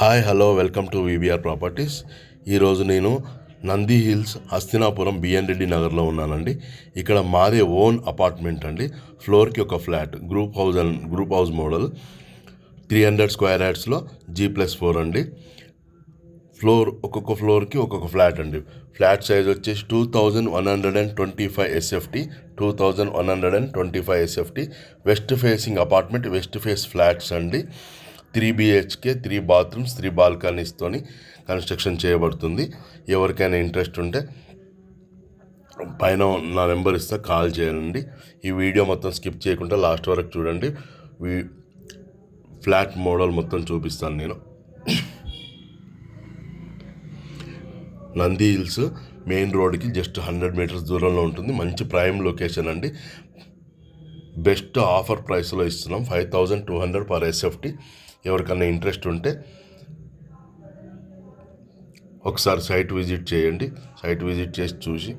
Hi hello welcome to VBR properties. ఈరోజు నేను Nandi hills Hastinapuram BN Reddy నగర్లో ఉన్నానండి. ఇక్కడ మాదే ఓన్ అపార్ట్మెంట్ అండి. ఫ్లోర్కి ఒక flat, group house model 300 square యార్డ్స్లో G+4 అండి. ఒక్కొక్క ఫ్లోర్కి ఒక్కొక్క ఫ్లాట్ అండి. ఫ్లాట్ సైజ్ వచ్చేసి 2125 SFT, 2125 SFT. West facing apartment, west face flats అండి. 3 BHK, 3 బాత్రూమ్స్, 3 బాల్కనీస్తోని కన్స్ట్రక్షన్ చేయబడుతుంది. ఎవరికైనా ఇంట్రెస్ట్ ఉంటే పైన నా నెంబర్ ఇస్తా, కాల్ చేయండి. ఈ వీడియో మొత్తం స్కిప్ చేయకుండా లాస్ట్ వరకు చూడండి. ఫ్లాట్ మోడల్ మొత్తం చూపిస్తాను నేను. నంది హిల్స్ మెయిన్ రోడ్కి జస్ట్ 100 మీటర్స్ దూరంలో ఉంటుంది. మంచి ప్రైమ్ లొకేషన్ అండి. బెస్ట్ ఆఫర్ ప్రైస్లో ఇస్తున్నాం. 5200 పర్ SFT. ఎవరికన్నా ఇంట్రెస్ట్ ఉంటే ఒకసారి సైట్ విజిట్ చేయండి. సైట్ విజిట్ చేసి చూసి